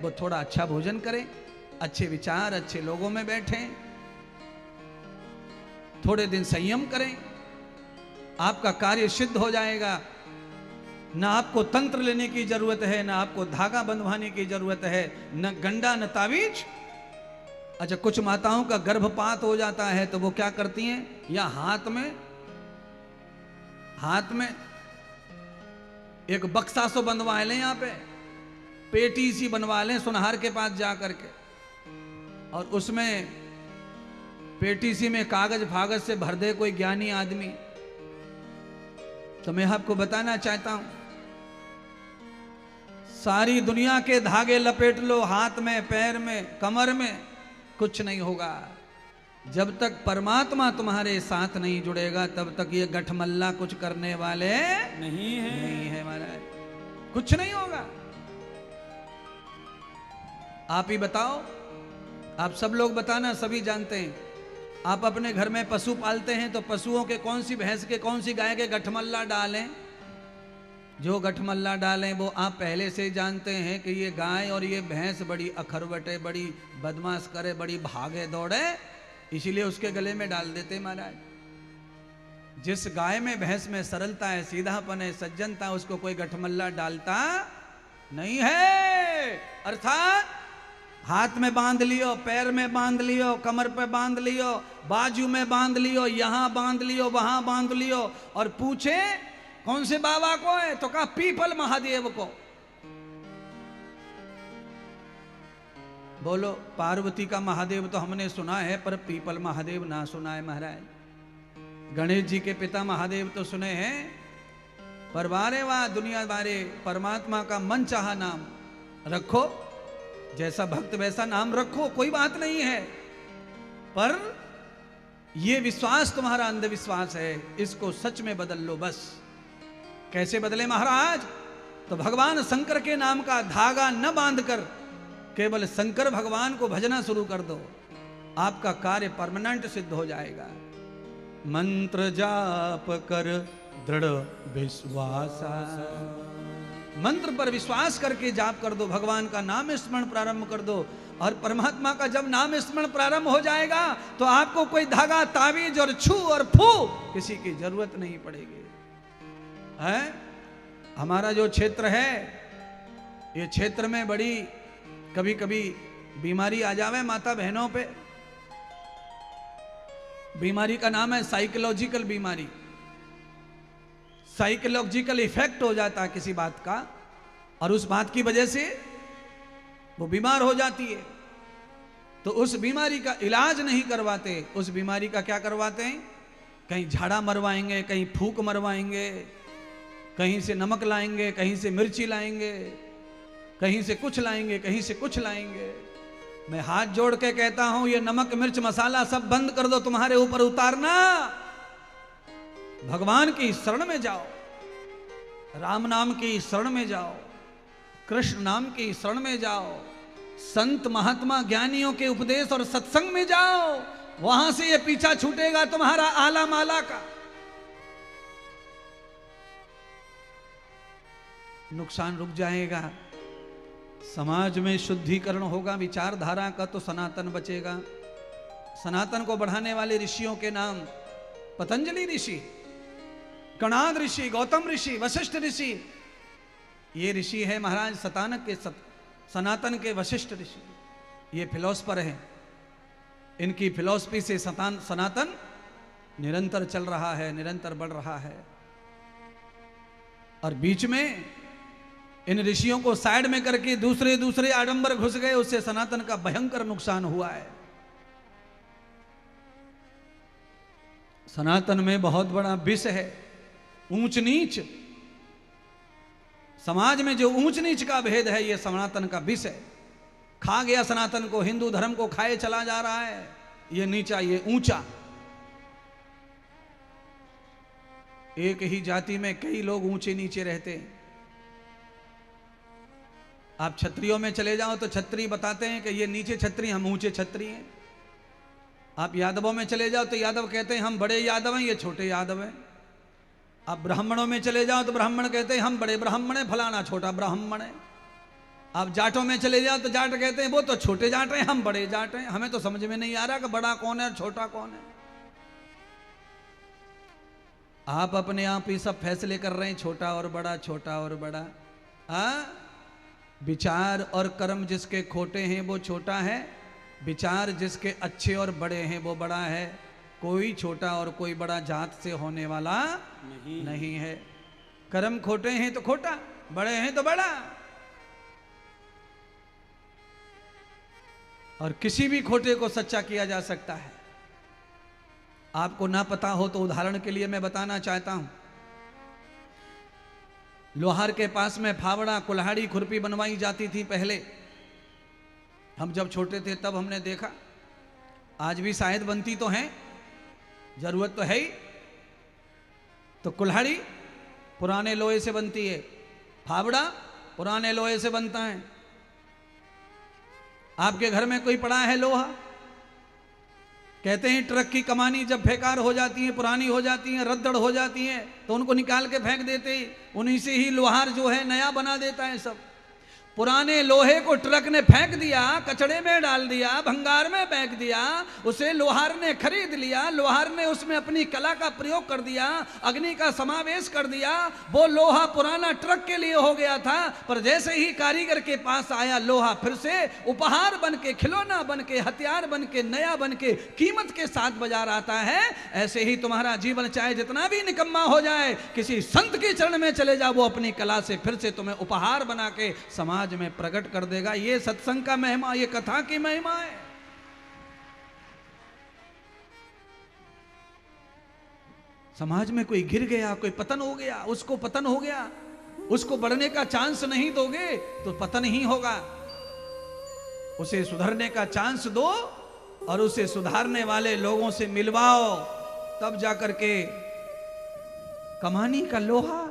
वो थोड़ा अच्छा भोजन करें, अच्छे विचार, अच्छे लोगों में बैठें, थोड़े दिन संयम करें, आपका कार्य सिद्ध हो जाएगा। ना आपको तंत्र लेने की जरूरत है, ना आपको धागा बंधवाने की जरूरत है, न गंडा न तावीज। अच्छा, कुछ माताओं का गर्भपात हो जाता है तो वो क्या करती हैं? या हाथ में एक बक्सा सो बंधवा लें, यहाँ पे पेटी सी बनवा लें सुनहार के पास जा करके, और उसमें पेटी सी में कागज फागज से भर दे कोई ज्ञानी आदमी। तो मैं आपको बताना चाहता हूं, सारी दुनिया के धागे लपेट लो, हाथ में, पैर में, कमर में, कुछ नहीं होगा। जब तक परमात्मा तुम्हारे साथ नहीं जुड़ेगा तब तक ये गठमल्ला कुछ करने वाले नहीं है महाराज, कुछ नहीं होगा। आप ही बताओ, आप सब लोग बताना, सभी जानते हैं। आप अपने घर में पशु पालते हैं तो पशुओं के कौन सी भैंस के, कौन सी गाय के गठमल्ला डालें? जो गठमल्ला डालें वो आप पहले से जानते हैं कि ये गाय और ये भैंस बड़ी अखरवटे, बड़ी बदमाश करे, बड़ी भागे दौड़े, इसीलिए उसके गले में डाल देते महाराज। जिस गाय में भैंस में सरलता है, सीधापन है, सज्जनता, उसको कोई गठमल्ला डालता नहीं है। अर्थात हाथ में बांध लियो, पैर में बांध लियो, कमर पे बांध लियो, बाजू में बांध लियो, यहां बांध लियो, वहां बांध लियो, और पूछे कौन से बाबा को है, तो कहा पीपल महादेव को। बोलो, पार्वती का महादेव तो हमने सुना है, पर पीपल महादेव ना सुना है महाराज। गणेश जी के पिता महादेव तो सुने हैं, पर बारे वाह दुनिया बारे परमात्मा का मन चाहा नाम रखो, जैसा भक्त वैसा नाम रखो, कोई बात नहीं है, पर यह विश्वास तुम्हारा अंधविश्वास है, इसको सच में बदल लो बस। कैसे बदले महाराज? तो भगवान शंकर के नाम का धागा न बांधकर केवल शंकर भगवान को भजना शुरू कर दो, आपका कार्य परमानेंट सिद्ध हो जाएगा। मंत्र जाप कर दृढ़ विश्वास, मंत्र पर विश्वास करके जाप कर दो, भगवान का नाम स्मरण प्रारंभ कर दो, और परमात्मा का जब नाम स्मरण प्रारंभ हो जाएगा तो आपको कोई धागा, तावीज और छू और फू किसी की जरूरत नहीं पड़ेगी। है हमारा जो क्षेत्र है, ये क्षेत्र में बड़ी कभी कभी बीमारी आ जावे माता बहनों पे। बीमारी का नाम है साइकोलॉजिकल बीमारी। साइकोलॉजिकल इफेक्ट हो जाता है किसी बात का, और उस बात की वजह से वो बीमार हो जाती है। तो उस बीमारी का इलाज नहीं करवाते, उस बीमारी का क्या करवाते हैं? कहीं झाड़ा मरवाएंगे, कहीं फूक मरवाएंगे, कहीं से नमक लाएंगे, कहीं से मिर्ची लाएंगे, कहीं से कुछ लाएंगे, कहीं से कुछ लाएंगे। मैं हाथ जोड़ के कहता हूं, ये नमक मिर्च मसाला सब बंद कर दो, तुम्हारे ऊपर उतारना। भगवान की शरण में जाओ, राम नाम की शरण में जाओ, कृष्ण नाम की शरण में जाओ, संत महात्मा ज्ञानियों के उपदेश और सत्संग में जाओ, वहां से ये पीछा छूटेगा तुम्हारा आला माला का। नुकसान रुक जाएगा, समाज में शुद्धिकरण होगा, विचारधारा का तो सनातन बचेगा। सनातन को बढ़ाने वाले ऋषियों के नाम पतंजलि ऋषि, कणाद ऋषि, गौतम ऋषि, वशिष्ठ ऋषि, ये ऋषि है महाराज सनातन के वशिष्ठ ऋषि। ये फिलोसफर हैं, इनकी फिलॉसफी से सनातन निरंतर चल रहा है, निरंतर बढ़ रहा है। और बीच में इन ऋषियों को साइड में करके दूसरे आडंबर घुस गए, उससे सनातन का भयंकर नुकसान हुआ है। सनातन में बहुत बड़ा विष है, ऊंच नीच। समाज में जो ऊंच नीच का भेद है, ये सनातन का विष है। खा गया सनातन को, हिंदू धर्म को खाए चला जा रहा है। ये नीचा, ये ऊंचा। एक ही जाति में कई लोग ऊंचे नीचे रहते हैं। आप क्षत्रियों में चले जाओ तो क्षत्रिय बताते हैं कि ये नीचे क्षत्रिय, हम ऊंचे क्षत्रिय हैं। आप यादवों में चले जाओ तो यादव कहते हैं हम बड़े यादव हैं, ये छोटे यादव हैं। आप ब्राह्मणों में चले जाओ तो ब्राह्मण कहते हैं हम बड़े ब्राह्मण हैं, फलाना छोटा ब्राह्मण है। आप जाटों में चले जाओ तो जाट कहते हैं वो तो छोटे जाट हैं, हम बड़े जाट हैं। हमें तो समझ में नहीं आ रहा कि बड़ा कौन है और छोटा कौन है। आप अपने आप ही सब फैसले कर रहे हैं, छोटा और बड़ा, छोटा और बड़ा। विचार और कर्म जिसके खोटे हैं वो छोटा है, विचार जिसके अच्छे और बड़े हैं वो बड़ा है। कोई छोटा और कोई बड़ा जात से होने वाला नहीं है। कर्म खोटे हैं तो खोटा, बड़े हैं तो बड़ा। और किसी भी खोटे को सच्चा किया जा सकता है। आपको ना पता हो तो उदाहरण के लिए मैं बताना चाहता हूं। लोहार के पास में फावड़ा, कुल्हाड़ी, खुरपी बनवाई जाती थी पहले। हम जब छोटे थे तब हमने देखा, आज भी शायद बनती तो हैं, जरूरत तो है ही। तो कुल्हाड़ी पुराने लोहे से बनती है, फावड़ा पुराने लोहे से बनता है। आपके घर में कोई पड़ा है लोहा? कहते हैं ट्रक की कमानी जब बेकार हो जाती है, पुरानी हो जाती है, रद्दड़ हो जाती है, तो उनको निकाल के फेंक देते हैं। उन्हीं से ही लोहार जो है नया बना देता है सब। पुराने लोहे को ट्रक ने फेंक दिया, कचड़े में डाल दिया, भंगार में फेंक दिया, उसे लोहार ने खरीद लिया, लोहार ने उसमें अपनी कला का प्रयोग कर दिया, अग्नि का समावेश कर दिया। वो लोहा पुराना ट्रक के लिए हो गया था, पर जैसे ही कारीगर के पास आया, लोहा फिर से उपहार बन के, खिलौना बन के, हथियार बन के, नया बन के, कीमत के साथ बाजार आता है। ऐसे ही तुम्हारा जीवन चाहे जितना भी निकम्मा हो जाए, किसी संत के चरण में चले जाओ, वो अपनी कला से फिर से तुम्हें उपहार बना के समाज में प्रकट कर देगा। ये सत्संग का महिमा, ये कथा की महिमा है। समाज में कोई गिर गया, कोई पतन हो गया, उसको पतन हो गया, उसको बढ़ने का चांस नहीं दोगे तो पतन ही होगा। उसे सुधरने का चांस दो और उसे सुधारने वाले लोगों से मिलवाओ, तब जाकर के कमानी का लोहा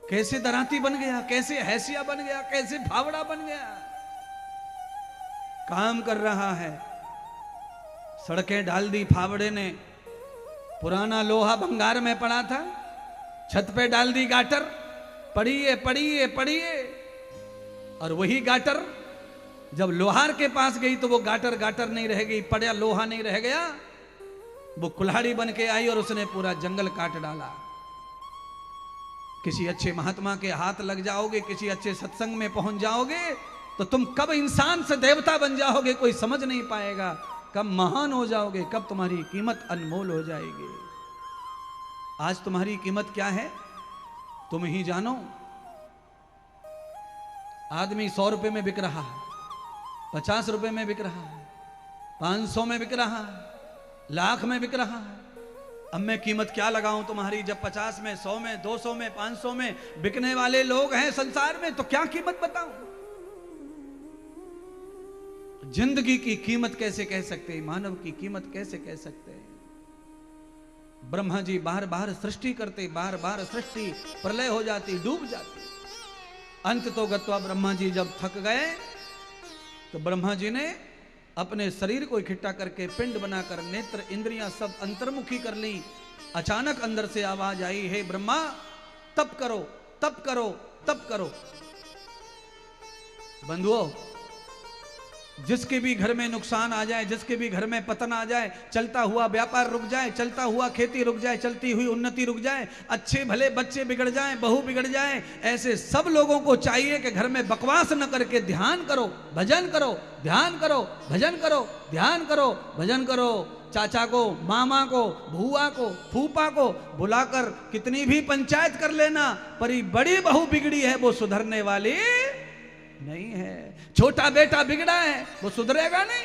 कैसे दराती बन गया, कैसे हैसिया बन गया, कैसे फावड़ा बन गया, काम कर रहा है। सड़कें डाल दी फावड़े ने, पुराना लोहा भंगार में पड़ा था, छत पे डाल दी गाटर, पड़िए पड़िए पड़िए। और वही गाटर जब लोहार के पास गई तो वो गाटर गाटर नहीं रह गई, पड़ा लोहा नहीं रह गया, वो कुल्हाड़ी बन के आई और उसने पूरा जंगल काट डाला। किसी अच्छे महात्मा के हाथ लग जाओगे, किसी अच्छे सत्संग में पहुंच जाओगे तो तुम कब इंसान से देवता बन जाओगे कोई समझ नहीं पाएगा, कब महान हो जाओगे, कब तुम्हारी कीमत अनमोल हो जाएगी। आज तुम्हारी कीमत क्या है तुम ही जानो। आदमी 100 रुपए में बिक रहा है, 50 रुपए में बिक रहा है, 500 में बिक रहा है, लाख में बिक रहा है। अब मैं कीमत क्या लगाऊं तुम्हारी, जब 50 में, 100 में, 200 में, 500 में बिकने वाले लोग हैं संसार में, तो क्या कीमत बताऊं। जिंदगी की कीमत कैसे कह सकते हैं, मानव की कीमत कैसे कह सकते हैं। ब्रह्मा जी बार बार सृष्टि करते, बार बार सृष्टि प्रलय हो जाती, डूब जाती। अंत तो गत्वा ब्रह्मा जी जब थक गए तो ब्रह्मा जी ने अपने शरीर को इकट्ठा करके पिंड बनाकर नेत्र इंद्रियां सब अंतर्मुखी कर ली। अचानक अंदर से आवाज आई, हे ब्रह्मा तप करो, तप करो, तप करो। बंधुओं, जिसके भी घर में नुकसान आ जाए, जिसके भी घर में पतन आ जाए, चलता हुआ व्यापार रुक जाए, चलता हुआ खेती रुक जाए, चलती हुई उन्नति रुक जाए, अच्छे भले बच्चे बिगड़ जाएं, बहू बिगड़ जाए, ऐसे सब लोगों को चाहिए कि घर में बकवास न करके ध्यान करो, भजन करो, ध्यान करो, भजन करो, ध्यान करो, भजन करो। चाचा को, मामा को, भूआ को, फूफा को बुलाकर कितनी भी पंचायत कर लेना, पर ये बड़ी बहू बिगड़ी है वो सुधरने वाली नहीं है। छोटा बेटा बिगड़ा है वो सुधरेगा नहीं।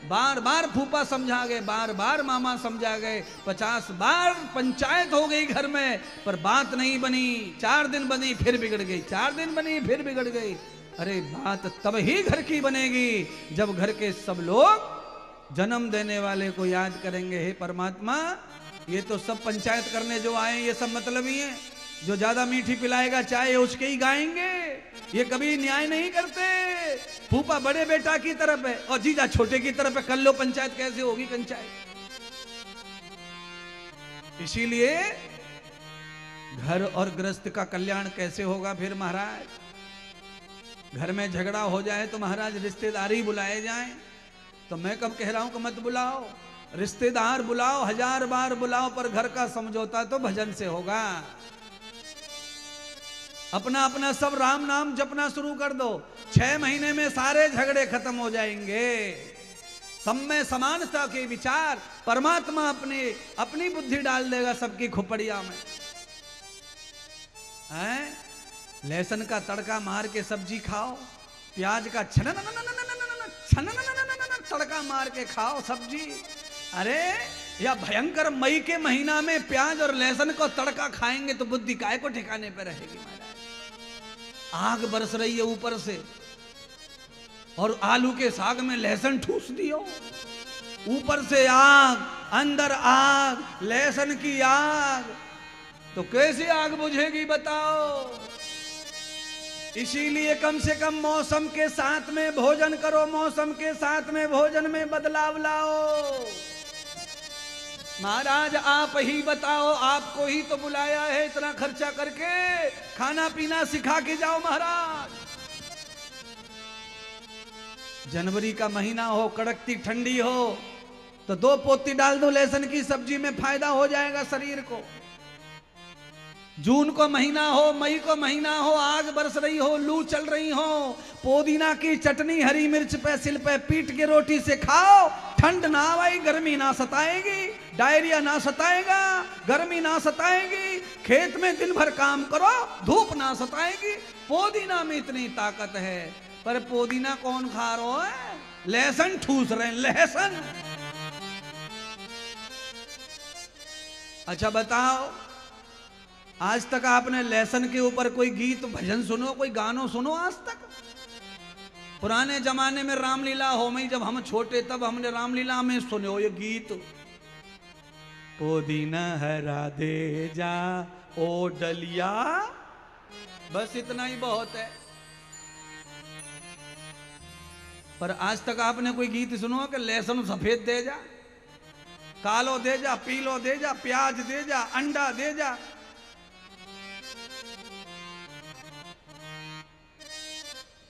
बार बार फूफा समझा गए, बार बार मामा समझा गए, 50 बार पंचायत हो गई घर में, पर बात नहीं बनी। 4 दिन बनी फिर बिगड़ गई, 4 दिन बनी फिर बिगड़ गई। अरे बात तब ही घर की बनेगी जब घर के सब लोग जन्म देने वाले को याद करेंगे। हे परमात्मा, ये तो सब पंचायत करने जो आए ये सब मतलबी हैं, जो ज्यादा मीठी पिलाएगा चाय उसके ही गाएंगे, ये कभी न्याय नहीं करते। फूफा बड़े बेटा की तरफ है और जीजा छोटे की तरफ है, कर लो पंचायत, कैसे होगी पंचायत। इसीलिए घर और गृहस्थ का कल्याण कैसे होगा फिर महाराज। घर में झगड़ा हो जाए तो महाराज रिश्तेदारी बुलाए जाएं, तो मैं कब कह रहा हूं कि मत बुलाओ, रिश्तेदार बुलाओ, 1000 बार बुलाओ, पर घर का समझौता तो भजन से होगा। अपना अपना सब राम नाम जपना शुरू कर दो, 6 महीने में सारे झगड़े खत्म हो जाएंगे। सब में समानता के विचार, परमात्मा अपनी बुद्धि डाल देगा सबकी खोपड़िया में। लहसुन का तड़का मार के सब्जी खाओ, प्याज का छन तड़का मार के खाओ सब्जी। अरे या भयंकर मई के महीना में प्याज और लहसुन को तड़का खाएंगे तो बुद्धि काय को ठिकाने पे रहेगी महाराज। आग बरस रही है ऊपर से और आलू के साग में लहसुन ठूस दियो, ऊपर से आग, अंदर आग, लहसुन की आग, तो कैसी आग बुझेगी बताओ। इसीलिए कम से कम मौसम के साथ में भोजन करो, मौसम के साथ में भोजन में बदलाव लाओ। महाराज आप ही बताओ, आपको ही तो बुलाया है, इतना खर्चा करके खाना पीना सिखा के जाओ महाराज। जनवरी का महीना हो, कड़कती ठंडी हो, तो 2 पोती डाल दो लहसुन की सब्जी में, फायदा हो जाएगा शरीर को। जून को महीना हो, मई को महीना हो, आग बरस रही हो, लू चल रही हो, पुदीना की चटनी हरी मिर्च पे सिल पे पीट के रोटी से खाओ, ठंड ना आएगी, गर्मी ना सताएगी, डायरिया ना सताएगा, गर्मी ना सताएगी, खेत में दिन भर काम करो, धूप ना सताएगी। पुदीना में इतनी ताकत है, पर पुदीना कौन खा रहा है? लहसुन ठूस रहे हैं, लहसुन। अच्छा बताओ, आज तक आपने लहसुन के ऊपर कोई गीत भजन सुनो, कोई गानों सुनो आज तक? पुराने जमाने में रामलीला हो में, जब हम छोटे तब हमने रामलीला में सुने हो ये गीत, पुदीना हरा दे जा ओ डलिया, बस इतना ही बहुत है। पर आज तक आपने कोई गीत सुनो कि लहसुन सफेद दे जा, कालो दे जा, पीलो दे जा, प्याज दे जा, अंडा दे जा।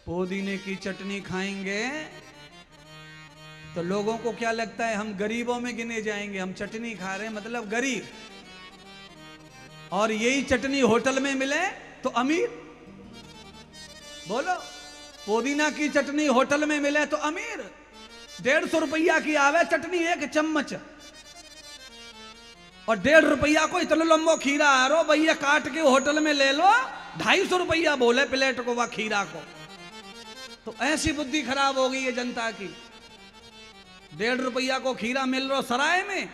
पुदीने की चटनी खाएंगे तो लोगों को क्या लगता है, हम गरीबों में गिने जाएंगे, हम चटनी खा रहे हैं मतलब गरीब। और यही चटनी होटल में मिले तो अमीर। बोलो, पुदीना की चटनी होटल में मिले तो अमीर। 150 रुपया की आवे चटनी एक चम्मच, और 1.5 रुपया को इतना लंबो खीरा आ रो भैया, काट के होटल में ले लो, 250 रुपया बोले प्लेट को वह खीरा को। तो ऐसी बुद्धि खराब हो गई है जनता की। 1.5 रुपया को खीरा मिल रहा सराय में,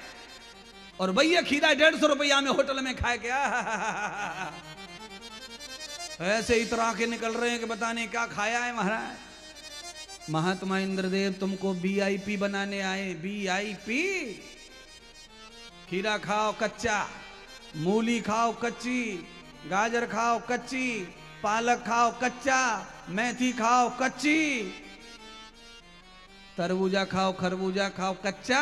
और भैया खीरा 150 रुपया में होटल में खाए क्या। ऐसे इतरा के निकल रहे हैं कि पता नहीं क्या खाया है महाराज। महात्मा इंद्रदेव तुमको VIP बनाने आए, VIP। खीरा खाओ कच्चा, मूली खाओ कच्ची, गाजर खाओ कच्ची, पालक खाओ कच्चा, मेथी खाओ कच्ची, तरबूजा खाओ, खरबूजा खाओ कच्चा,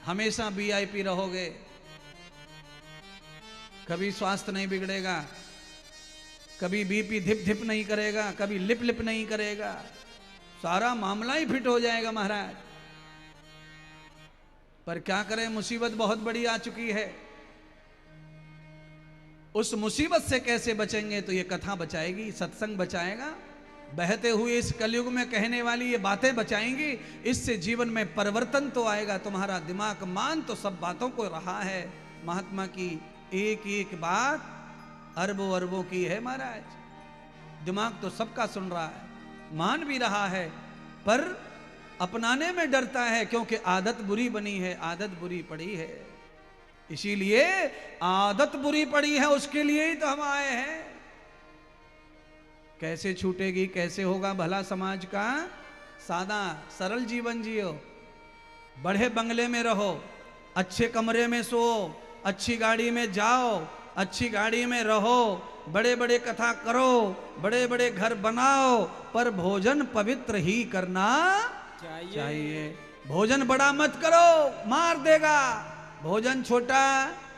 हमेशा VIP रहोगे, कभी स्वास्थ्य नहीं बिगड़ेगा, कभी BP धिप धिप नहीं करेगा, कभी लिप लिप नहीं करेगा, सारा मामला ही फिट हो जाएगा महाराज। पर क्या करें, मुसीबत बहुत बड़ी आ चुकी है। उस मुसीबत से कैसे बचेंगे, तो ये कथा बचाएगी, सत्संग बचाएगा, बहते हुए इस कलयुग में कहने वाली ये बातें बचाएंगी। इससे जीवन में परिवर्तन तो आएगा। तुम्हारा दिमाग मान तो सब बातों को रहा है, महात्मा की एक एक बात अरबों अरबों की है महाराज। दिमाग तो सबका सुन रहा है, मान भी रहा है, पर अपनाने में डरता है, क्योंकि आदत बुरी बनी है, आदत बुरी पड़ी है। इसीलिए आदत बुरी पड़ी है, उसके लिए ही तो हम आए हैं। कैसे छूटेगी, कैसे होगा भला समाज का? सादा सरल जीवन जियो, बड़े बंगले में रहो, अच्छे कमरे में सो, अच्छी गाड़ी में जाओ, अच्छी गाड़ी में रहो, बड़े बड़े कथा करो, बड़े बड़े घर बनाओ, पर भोजन पवित्र ही करना चाहिए। भोजन बड़ा मत करो, मार देगा। भोजन छोटा,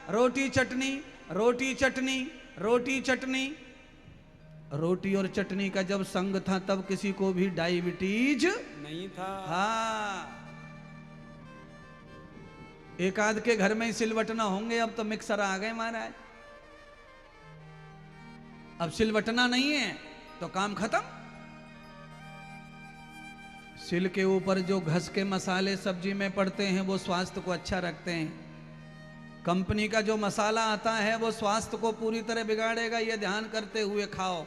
रोटी चटनी, रोटी चटनी, रोटी चटनी। रोटी और चटनी का जब संग था तब किसी को भी डायबिटीज नहीं था। हाँ, एक आध के घर में ही सिलवटना होंगे, अब तो मिक्सर आ गए महाराज। अब सिलवटना नहीं है तो काम खत्म। सिल के ऊपर जो घस के मसाले सब्जी में पड़ते हैं वो स्वास्थ्य को अच्छा रखते हैं। कंपनी का जो मसाला आता है वो स्वास्थ्य को पूरी तरह बिगाड़ेगा, ये ध्यान करते हुए खाओ।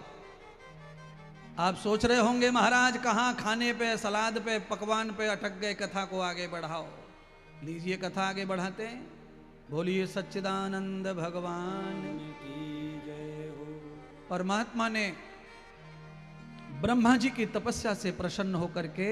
आप सोच रहे होंगे महाराज कहाँ खाने पे, सलाद पे, पकवान पे अटक गए, कथा को आगे बढ़ाओ। लीजिए कथा आगे बढ़ाते हैं। बोलिए सच्चिदानंद भगवान की जय हो। परमात्मा ने ब्रह्मा जी की तपस्या से प्रसन्न होकर के